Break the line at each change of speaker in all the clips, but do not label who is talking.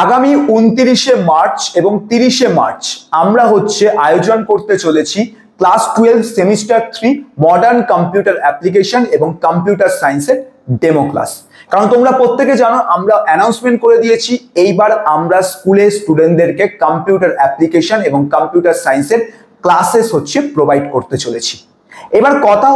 আগামী 29শে মার্চ এবং 30শে মার্চ আমরা আয়োজন করতে চলেছি class 12 semester 3 modern computer application এবং কম্পিউটার সায়েন্সের ডেমো ক্লাস। কারণ তোমরা প্রত্যেকে জানো আমরা অ্যানাউন্সমেন্ট করে দিয়েছি এইবার আমরা স্কুলে স্টুডেন্টদেরকে কম্পিউটার অ্যাপ্লিকেশন এবং কম্পিউটার সায়েন্সের ক্লাসেস প্রোভাইড করতে চলেছি। এবার কথা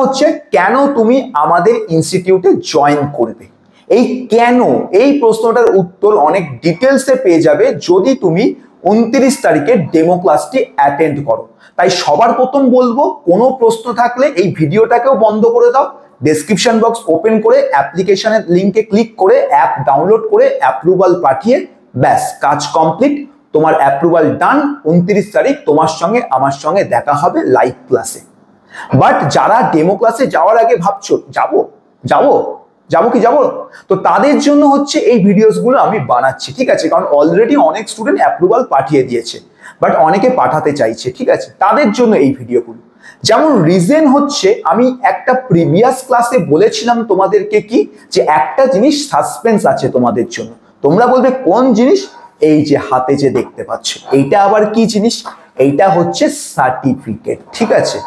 কেন তুমি আমাদের ইনস্টিটিউটে জয়েন করবে, এই কেন এই প্রশ্নটার উত্তর অনেক ডিটেলসে পেয়ে যাবে যদি তুমি 29 তারিখে ডেমো ক্লাসটি অ্যাটেন্ড করো। তাই সবার প্রথম বলবো কোনো প্রশ্ন থাকলে এই ভিডিওটাকেও বন্ধ করে দাও, ডেসক্রিপশন বক্স ওপেন করে অ্যাপ্লিকেশনের লিংকে ক্লিক করে অ্যাপ ডাউনলোড করে অ্যাপ্রুভাল পাঠিয়ে ব্যাস কাজ কমপ্লিট, তোমার অ্যাপ্রুভাল ডান। 29 তারিখ তোমার সঙ্গে আমার সঙ্গে দেখা হবে লাইভ ক্লাসে। বাট যারা ডেমো ক্লাসে যাওয়ার আগে ভাবছো যাবো তো তাদের জন্য এই ভিডিওসগুলো আমি বানাচ্ছি, ঠিক আছে? কারণ অলরেডি অনেক স্টুডেন্ট অ্যাপ্রুভাল পাঠিয়ে দিয়েছে, বাট অনেকে পাঠাতে চাইছে, ঠিক আছে? তাদের জন্য এই ভিডিওগুলো। যেমন রিজন আমি একটা প্রিভিয়াস ক্লাসে বলেছিলাম তোমাদেরকে কি যে একটা জিনিস সাসপেন্স আছে তোমাদের জন্য। তোমরা বলবে কোন জিনিস? এই যে হাতে যে দেখতে পাচ্ছ এইটা আবার কি জিনিস? এইটা সার্টিফিকেট, ঠিক আছে?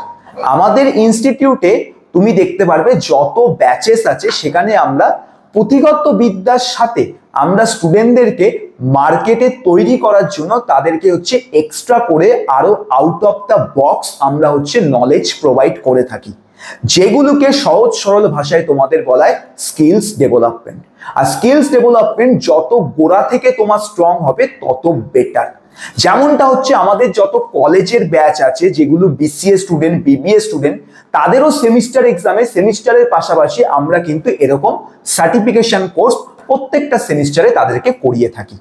আমাদের ইনস্টিটিউটে তুমি দেখতে পারবে যত ব্যাচেস আছে সেখানে আমরা পুঁথিগত বিদ্যার সাথে আমরা স্টুডেন্টদেরকে মার্কেটে তৈরি করার জন্য তাদেরকে এক্সট্রা করে আরো আউট অফ দ্য বক্স আমরা নলেজ প্রোভাইড করে থাকি, যেগুলোকে সহজ সরল ভাষায় তোমাদের বলায় স্কিলস ডেভেলপমেন্ট। আর স্কিলস ডেভেলপমেন্ট যত গোড়া থেকে তোমার স্ট্রং হবে তত বেটার। যেমনটা আমাদের যত কলেজের ব্যাচ আছে যেগুলো বিসিএ স্টুডেন্ট, বিবিএ স্টুডেন্ট, তাদেরও সেমিস্টার এক্সামে সেমিস্টারের পাশাপাশি আমরা কিন্তু এরকম সার্টিফিকেশন কোর্স প্রত্যেকটা সেমিস্টারে তাদেরকে করিয়ে থাকি।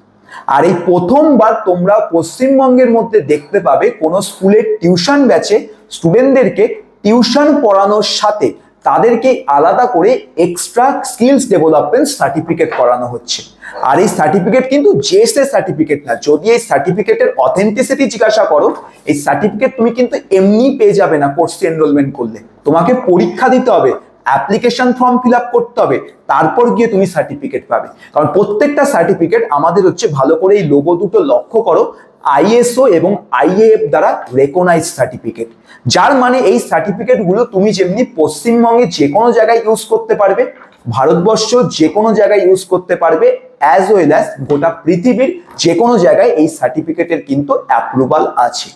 আর এই প্রথমবার তোমরা পশ্চিমবঙ্গের মধ্যে দেখতে পাবে কোনো স্কুলের টিউশন ব্যাচে স্টুডেন্টদেরকে টিউশন পড়ানোর সাথে তাদেরকে আলাদা করে এক্সট্রা স্কিলস ডেভেলপমেন্ট সার্টিফিকেট করানো হচ্ছে। আর এই সার্টিফিকেট কিন্তু জেএসএ সার্টিফিকেট না। যদি এই সার্টিফিকেটের অথেন্টিসিটি জিজ্ঞাসা করো, এই সার্টিফিকেট তুমি কিন্তু এমনি পেয়ে যাবে না। কোর্সে এনরোলমেন্ট করলে তোমাকে পরীক্ষা দিতে হবে, অ্যাপ্লিকেশন ফর্ম ফিল আপ করতে হবে, তারপর গিয়ে তুমি সার্টিফিকেট পাবে। কারণ প্রত্যেকটা সার্টিফিকেট আমাদের ভালো করে এই লোগো দুটো লক্ষ্য করো, আইএসও এবং আইএএফ দ্বারা রেকগনাইজ সার্টিফিকেট। যার মানে এই সার্টিফিকেট গুলো তুমি যেমনি পশ্চিমবঙ্গে যে কোনো জায়গায় ইউজ করতে পারবে, ভারতবর্ষ যে কোনো জায়গায় ইউজ করতে পারবে, অ্যাজ ওয়েল অ্যাজ গোটা পৃথিবীর যে কোনো জায়গায় এই সার্টিফিকেটের কিন্তু অ্যাপ্রুভাল আছে।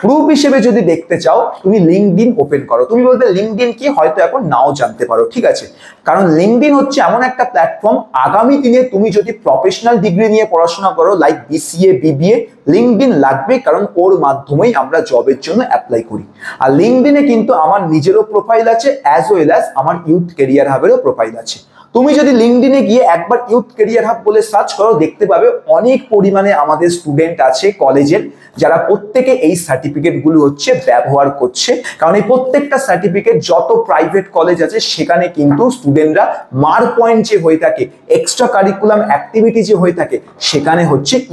প্রুফ হিসেবে যদি দেখতে চাও তুমি লিঙ্কডইন ওপেন করো। তুমি বলতে লিঙ্কডইন কি, হয়তো এখন নাও জানতে পারো, ঠিক আছে? কারণ লিঙ্কডইন এমন একটা প্ল্যাটফর্ম, আগামী দিনে তুমি যদি প্রফেশনাল ডিগ্রি নিয়ে পড়াশোনা করো লাইক বিসিএ, বিবিএ, লিঙ্কডইন লাগবে, কারণ ওর মাধ্যমেই আমরা জবের জন্য অ্যাপ্লাই করি। আর লিঙ্কডইনে কিন্তু আমার নিজেরও প্রোফাইল আছে, অ্যাজ ওয়েল অ্যাজ আমার ইউথ কেরিয়ার হাবেরও প্রোফাইল আছে। তুমি যদি লিঙ্কডইনে গিয়ে একবার ইউথ কেরিয়ার হাব বলে সার্চ করো, দেখতে পাবে অনেক পরিমাণে আমাদের স্টুডেন্ট আছে কলেজের, যারা প্রত্যেকে এই সার্টিফিকেট গুলো ব্যবহার করছে। কারণ এই প্রত্যেকটা সার্টিফিকেট যত প্রাইভেট কলেজ আছে সেখানে কিন্তু স্টুডেন্টরা মার্ক পয়েন্ট যে হয়ে থাকে, এক্সট্রা কারিকুলাম অ্যাক্টিভিটি যে হয়ে থাকে, সেখানে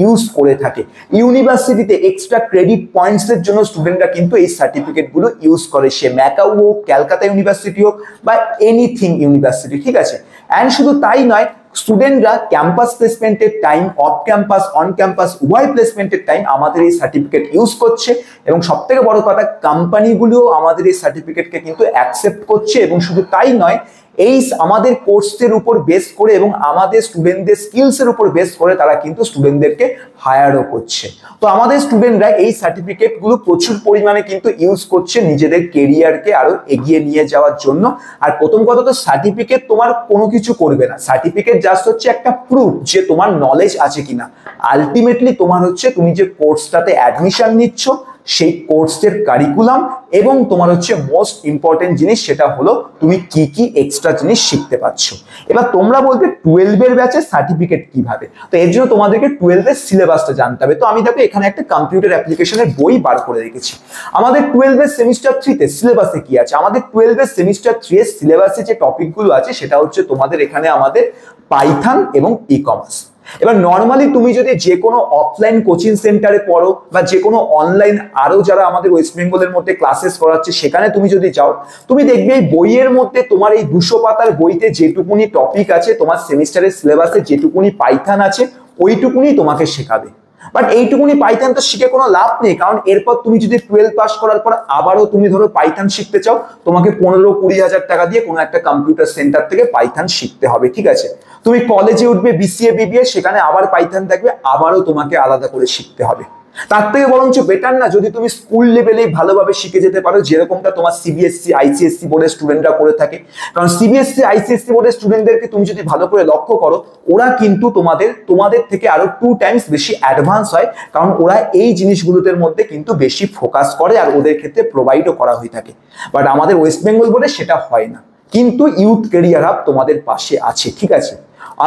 ইউজ করে থাকে। ইউনিভার্সিটিতে এক্সট্রা ক্রেডিট পয়েন্টস এর জন্য স্টুডেন্টরা কিন্তু এই সার্টিফিকেট গুলো ইউজ করে, সে ম্যাকাউ হোক, ক্যালকাতা ইউনিভার্সিটি হোক বা এনিথিং ইউনিভার্সিটি, ঠিক আছে? এন্ড শুধু তাই নয়, স্টুডেন্টরা ক্যাম্পাস প্লেসমেন্টের time, off campus, on campus উভয় প্লেসমেন্টের টাইম আমাদের এই সার্টিফিকেট ইউজ করছে। এবং সব থেকে বড় কথা, কোম্পানিগুলোও আমাদের এই সার্টিফিকেটকে কিন্তু অ্যাকসেপ্ট করছে। এবং শুধু তাই নয়, এই আমাদের কোর্সের উপর বেস করে এবং আমাদের স্টুডেন্টদের স্কিলসের উপর বেস করে তারা কিন্তু স্টুডেন্টদেরকে হায়ারও করছে। তো আমাদের স্টুডেন্টরা এই সার্টিফিকেটগুলো প্রচুর পরিমাণে কিন্তু ইউজ করছে নিজেদের কেরিয়ারকে আরো এগিয়ে নিয়ে যাওয়ার জন্য। আর প্রথম কথা তো সার্টিফিকেট তোমার কোনো কিছু করবে না, সার্টিফিকেট জাস্ট একটা প্রুফ যে তোমার নলেজ আছে কিনা। আলটিমেটলি তোমার তুমি যে কোর্সটাতে অ্যাডমিশন নিচ্ছ সেই কোর্সের কারিকুলাম এবং তোমার মোস্ট ইম্পর্টেন্ট জিনিস সেটা হলো তুমি কি কি এক্সট্রা জিনিস শিখতে পাচ্ছ। এবার তোমরা বলবে 12 এর ব্যাচে সার্টিফিকেট কিভাবে? তো এর জন্য তোমাদেরকে 12 এর সিলেবাসটা জানতে হবে। তো আমি দেখো এখানে একটা কম্পিউটার অ্যাপ্লিকেশনের বই বার করে রেখেছি। আমাদের 12 এর সেমিস্টার 3 তে সিলেবাসে কি আছে? আমাদের 12 এর সেমিস্টার 3 এর সিলেবাসে যে টপিকগুলো আছে সেটা তোমাদের এখানে আমাদের পাইথন এবং ই কমার্স। এবার নরমালি তুমি যদি যে কোনো অফলাইন কোচিং সেন্টারে পড়ো বা যে কোনো অনলাইন আরো যারা আমাদের ওয়েস্ট বেঙ্গলের মধ্যে ক্লাসেস করাচ্ছে সেখানে তুমি যদি যাও, তুমি দেখবে এই বইয়ের মধ্যে তোমার এই 200 পাতার বইতে যেটুকুনি টপিক আছে, তোমার সেমিস্টারের সিলেবাসে যেটুকুনি পাইথন আছে, ওইটুকুনি তোমাকে শেখাবে। বাট এইটুকুনি পাইথন তো শিখে কোনো লাভ নেই, কারণ এরপর তুমি যদি 12 পাস করার পর আবারও তুমি ধরো পাইথন শিখতে চাও, তোমাকে 15-20 হাজার টাকা দিয়ে কোনো একটা কম্পিউটার সেন্টার থেকে পাইথন শিখতে হবে, ঠিক আছে। তুমি কলেজে উঠবে বিসিএ বিবিএ, সেখানে আবার পাইথন থাকবে, আবারও তোমাকে আলাদা করে শিখতে হবে। তার থেকে বরঞ্চ বেটার না যদি তুমি স্কুল লেভেলেই ভালোভাবে শিখে যেতে পারো, যেরকমটা তোমার সিবিএসসি আইসিএসসি বোর্ডের স্টুডেন্টরা করে থাকে। কারণ সিবিএসসি আইসিএসসি বোর্ডের স্টুডেন্টদেরকে তুমি যদি ভালো করে লক্ষ্য করো, ওরা কিন্তু তোমাদের থেকে আরো 2 টাইমস বেশি অ্যাডভান্স হয়, কারণ ওরা এই জিনিসগুলোদের মধ্যে কিন্তু বেশি ফোকাস করে আর ওদের ক্ষেত্রে প্রোভাইডও করা হয়ে থাকে। বাট আমাদের ওয়েস্ট বেঙ্গল বোর্ডে সেটা হয় না, কিন্তু ইউথ ক্যারিয়ার হাব তোমাদের পাশে আছে, ঠিক আছে।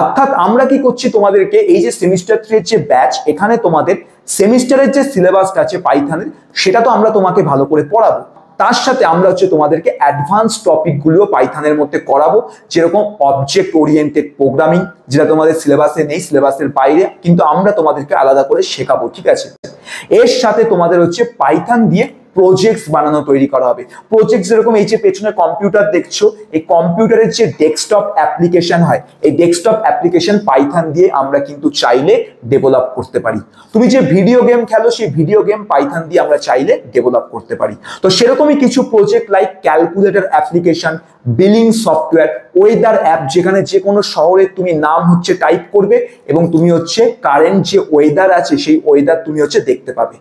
অর্থাৎ আমরা কি করছি, তোমাদেরকে এই যে সেমিস্টার 3 এর যে ব্যাচ, এখানে তোমাদের সেমিস্টারের যে সিলেবাসটা আছে পাইথনের, সেটা তো আমরা তোমাকে ভালো করে পড়াবো। তার সাথে আমরা তোমাদেরকে অ্যাডভান্স টপিক গুলো পাইথনের মধ্যে করাবো, যেরকম অবজেক্ট ওরিয়েন্টেড প্রোগ্রামিং, যেটা তোমাদের সিলেবাসে নেই, সিলেবাসের বাইরে, কিন্তু আমরা তোমাদেরকে আলাদা করে শেখাবো, ঠিক আছে। এর সাথে তোমাদের পাইথন দিয়ে প্রজেক্টস বানানো তৈরি করা হবে। প্রজেক্ট যেরকম এই যে পেছনে কম্পিউটার দেখছো, এই কম্পিউটারের যে ডেস্কটপ অ্যাপ্লিকেশন হয়, এই ডেস্কটপ অ্যাপ্লিকেশন পাইথন দিয়ে আমরা কিন্তু চাইলে ডেভেলপ করতে পারি। তুমি যে ভিডিও গেম খেলো, সেই ভিডিও গেম পাইথন দিয়ে আমরা চাইলে ডেভেলপ করতে পারি। তো সেরকমই কিছু project like calculator application, billing software, weather app, যেখানে যে কোনো শহরের তুমি নাম টাইপ করবে এবং তুমি কারেন্ট যে ওয়েদার আছে সেই ওয়েদার তুমি দেখতে পাবে।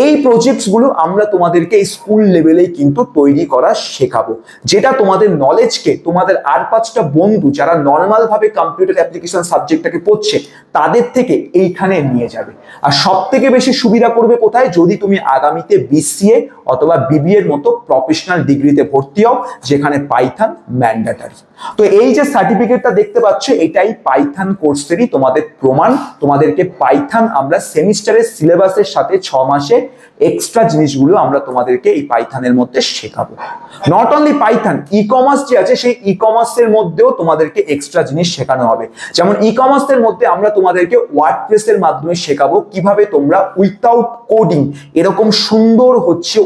এই প্রজেক্টস গুলো আমরা তোমাদেরকে স্কুল লেভেলেই কিন্তু তৈরি করা শেখাবো, যেটা তোমাদের নলেজকে তোমাদের আর 5টা বন্ধু যারা নর্মাল ভাবে কম্পিউটার অ্যাপ্লিকেশন সাবজেক্টটাকে পড়ছে তাদের থেকে এইখানে নিয়ে যাবে। আর সব থেকে বেশি সুবিধা করবে কোথায়, যদি তুমি আগামীতে বিসিএ অথবা বিবিএ এর মতো প্রফেশনাল ডিগ্রিতে ভর্তি হও, যেখানে পাইথন ম্যান্ডেটরি। তো এই যে সার্টিফিকেটটা দেখতে পাচ্ছ, এটাই পাইথন কোর্সেরই তোমাদের প্রমাণ। তোমাদেরকে পাইথন আমরা সেমিস্টারের সিলেবাসের সাথে 6 মাসে এক্সট্রা জিনিসগুলো আমরা তোমাদেরকে এই পাইথনের মধ্যে শেখাবো। Not only Python, e commerce যে আছে সেই ই কমার্সের মধ্যেও তোমাদেরকে এক্সট্রা জিনিস শেখানো হবে। যেমন ই কমার্সের মধ্যে আমরা তোমাদেরকে ওয়ার্ডপ্রেসের মাধ্যমে শেখাবো কিভাবে তোমরা উইথাউট কোডিং এরকম সুন্দর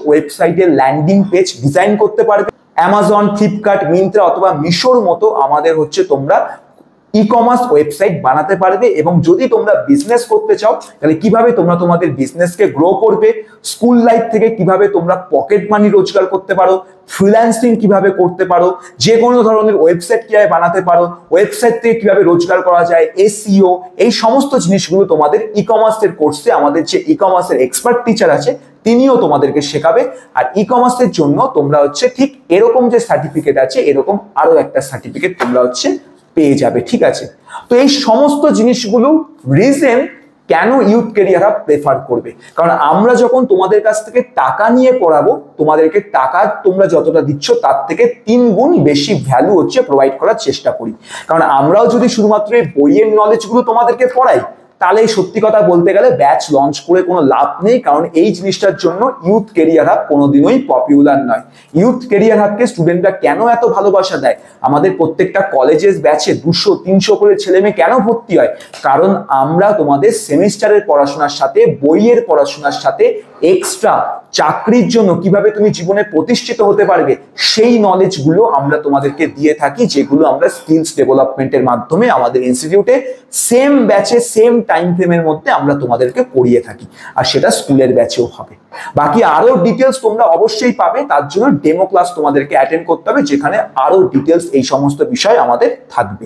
ওয়েবসাইটের ল্যান্ডিং পেজ ডিজাইন করতে পারবে। অ্যামাজন, ফ্লিপকার্ট, মিন্ত্রা অথবা মিশোর মতো আমাদের তোমরা ই কমার্স ওয়েবসাইট বানাতে পারবে। এবং যদি তোমরা বিজনেস করতে চাও, তাহলে কিভাবে তোমরা তোমাদের বিজনেসকে গ্রো করবে, স্কুল লাইফ থেকে কিভাবে তোমরা পকেট মানি রোজগার করতে পারো, ফ্রিল্যান্সিং কিভাবে করতে পারো, যে কোনো ধরনের ওয়েবসাইট কিভাবে বানাতে পারো, ওয়েবসাইট থেকে কিভাবে রোজগার করা যায়, এসইও, এই সমস্ত জিনিসগুলো তোমাদের ই কমার্সের কোর্সে আমাদের যে ই কমার্সের এক্সপার্ট টিচার আছে তিনিও তোমাদেরকে শেখাবে। আর ই কমার্সের জন্য তোমরা ঠিক এরকম যে সার্টিফিকেট আছে, এরকম আরো একটা সার্টিফিকেট তোমরা পেয়ে যাবে, ঠিক আছে। তো এই সমস্ত জিনিসগুলো রিজন কেন ইউথ ক্যারিয়ার হাব প্রেফার করবে, কারণ আমরা যখন তোমাদের কাছ থেকে টাকা নিয়ে পড়াবো, তোমাদেরকে টাকা তোমরা যতটা দিচ্ছ তার থেকে 3 গুণ বেশি ভ্যালু প্রোভাইড করার চেষ্টা করি। কারণ আমরাও যদি শুধুমাত্র এই বইয়ের নলেজগুলো তোমাদেরকে পড়াই, তাহলে সত্যি কথা বলতে গেলে ব্যাচ লঞ্চ করে কোনো লাভ নেই। কারণ এই জিনিসটার জন্য ইউথ ক্যারিয়ার হাব কোনোদিনই পপুলার নয়। ইউথ ক্যারিয়ার হাবকে স্টুডেন্টরা কেন এত ভালোবাসা দেয়, আমাদের প্রত্যেকটা কলেজের ব্যাচে 200-300 করে ছেলে মেয়ে কেন ভর্তি হয়, কারণ আমরা তোমাদের সেমিস্টারের পড়াশোনার সাথে বইয়ের পড়াশোনার সাথে এক্সট্রা চাকরির জন্য কিভাবে তুমি জীবনে প্রতিষ্ঠিত হতে পারবে সেই নলেজগুলো আমরা তোমাদেরকে দিয়ে থাকি, যেগুলো আমরা স্কিলস ডেভেলপমেন্টের মাধ্যমে আমাদের ইনস্টিটিউটে সেম ব্যাচে সেম টাইম ফ্রেমের মধ্যে আমরা তোমাদেরকে পড়িয়ে থাকি। আর সেটা স্কুলের ব্যাচেও হবে। বাকি আরো ডিটেলস তোমরা অবশ্যই পাবে, তার জন্য ডেমো ক্লাস তোমাদেরকে অ্যাটেন্ড করতে হবে, যেখানে আরো ডিটেলস এই সমস্ত বিষয় আমাদের থাকবে।